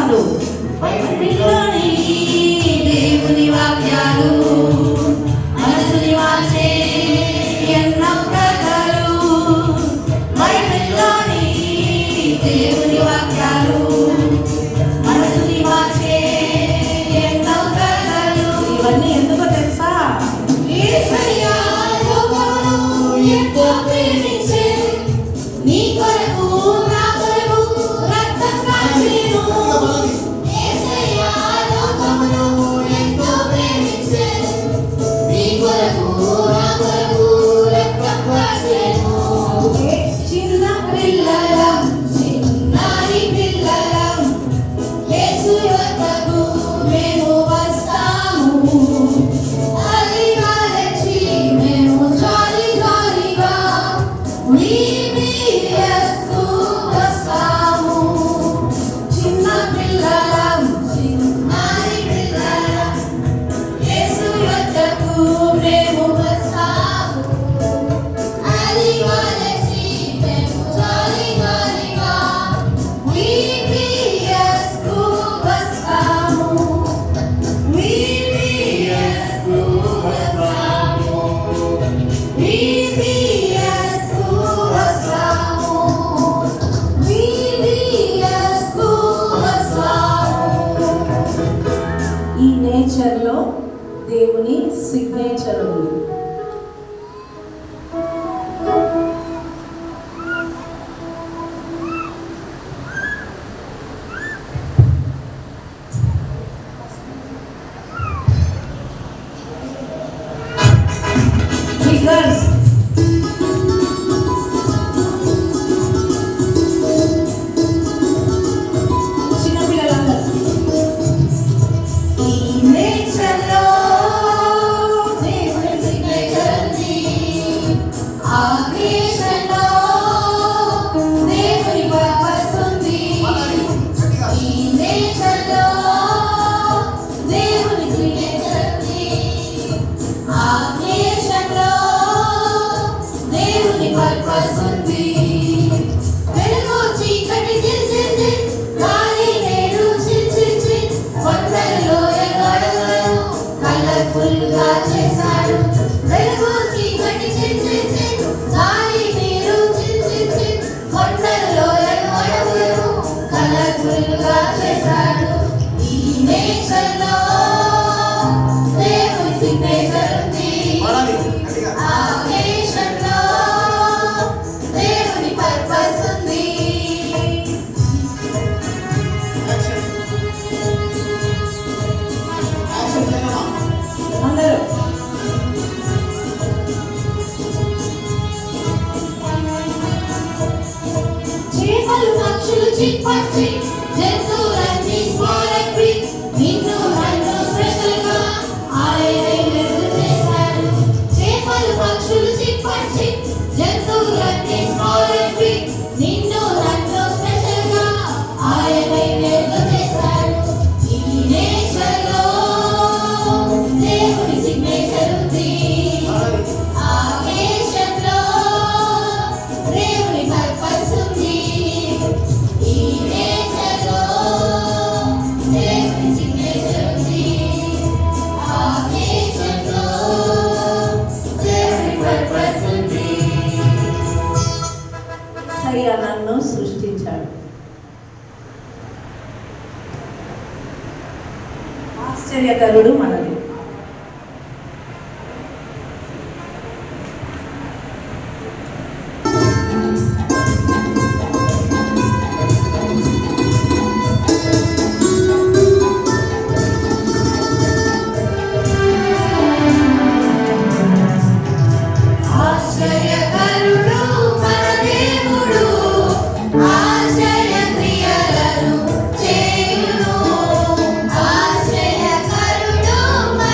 వాక్యాలు, బైబిల్లోని దేవుని వాక్యాలు, మనసుని మార్చే ఎన్నో కథలు. బైబిల్లోని దేవుని వాక్యాలు, మనసుని మార్చే ఎన్నో కథలు. ఇవన్నీ ఎందుకో తెలుసా? యేసయ్యా లోకమును ఎంతో ప్రేమించే, నీ కొరకు నా కొరకు రక్తం కార్చెను. యేసయ్యా లోకమును ఎంతో ప్రేమించే, నీ కొరకు నా కొరకు రక్తం కార్చెను. చిన్న పిల్లలం, చిన్నారి పిల్లలం, యేసు యొద్దకు మేము వస్తాము. అలిగా లేచి మేము జాలి జాలిగా VBSకు వస్తాము. చిన్న పిల్లలం, చిన్నారి పిల్లలం, యేసు యొద్దకు మేము వస్తాము. అలిగా లేచి మేము జాలి జాలిగా VBSకు వస్తాము. VBSకు వస్తాము. VBSకు వస్తాము. VBSకు వస్తాము. ఈ నేచర్లో దేవుని సిగ్నేచర్ ఉంది. Figures. చిన్నపిల్లలందరూ ఈ నేచర్లో దేవుని సిగ్నేచర్ ఉంది. ఆ క్రియేషన్లో దేవుని పర్పస్ ఉంది. ఈ నేచర్లో దేవుని సిగ్నేచర్ ఉంది. ఆ క్రియేషన్లో దేవుని పర్పస్ ఉంది. వెలుగు చీకటి జిల్ జిల్ జిల్, గాలి నేడు చిల్ చిల్ చిల్, కొండలలో ఎగడగలను కలర్ఫుల్ గా చేశాడు. వెలుగు చీకటి జిల్ జిల్ జిల్, గాలి నేడు చిల్ చిల్ చిల్, కొండలలో ఎగడగలను కలర్ఫుల్ గా చేశాడు. ఈ నేచర్లో దేవుని సిగ్నేచర్ ఉంది. ఆ క్రియేషన్లో దేవుని పర్పస్ ఉంది. అందరూ చేపలు పక్షులు చిప్పచ్చి, జంతువులన్నీ స్మాల్ అండ్ బిగ్, నిన్ను నన్ను స్పెషల్గా ఆయనే చేశాడు. చేపలు పక్షులు చిప్పచ్చి, జంతువులన్నీ స్మాల్ అండ్ బిగ్, నిన్ను నన్ను స్పెషల్గా ఆయనే చేశాడు. ఈ నేచర్లో దేవుని సిగ్నేచర్ ఉంది. ఆ క్రియేషన్లో దేవుని పర్పస్ ఉంది. ఈ నేచర్లో దేవుని సిగ్నేచర్ ఉంది. ఆ క్రియేషన్లో దేవుని పర్పస్ ఉంది. యేసయ్య నన్ను సృష్టించాడు. ఆశ్చర్యకరుడు మనది. ఆశ్చర్యకరుడు మన దేవుడు, ఆశ్చర్య క్రియలను చేయును. ఆశ్చర్యకరుడు మన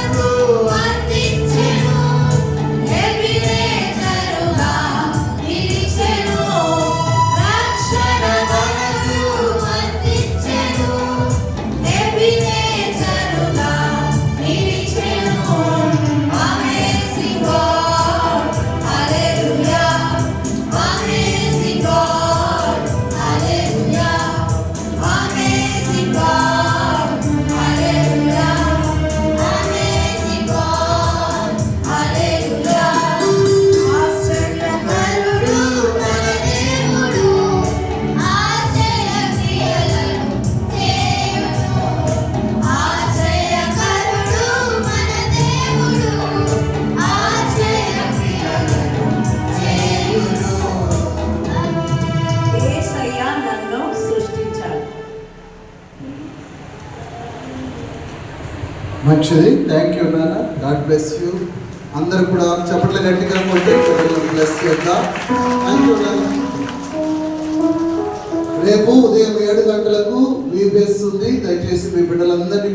మనకు అందించెను. ఎబినేజరుగా నిలిచెను. రక్షణ మనకు అందించెను. ఎబినేజరుగా నిలిచెను. Amazing God, hallelujah. Amazing God, hallelujah. Amazing God, hallelujah. Amazing God, hallelujah. ఆశ్చర్యకరుడు మన దేవుడు, ఆశ్చర్య క్రియలను చేయును. ఆశ్చర్యకరుడు మన దేవుడు, ఆశ్చర్య క్రియలను చేయును. యేసయ్య నన్ను సృష్టించాడు. మంచిది. థ్యాంక్ యూ నాన్న. God bless you. అందరూ కూడా చప్పట్లు గట్టిగా కొట్టి బ్లెస్ చేద్దాం. థ్యాంక్ యూ నాన్న. రేపు ఉదయం 7 గంటలకు VBS ఉంది. దయచేసి మీ బిడ్డలందరినీ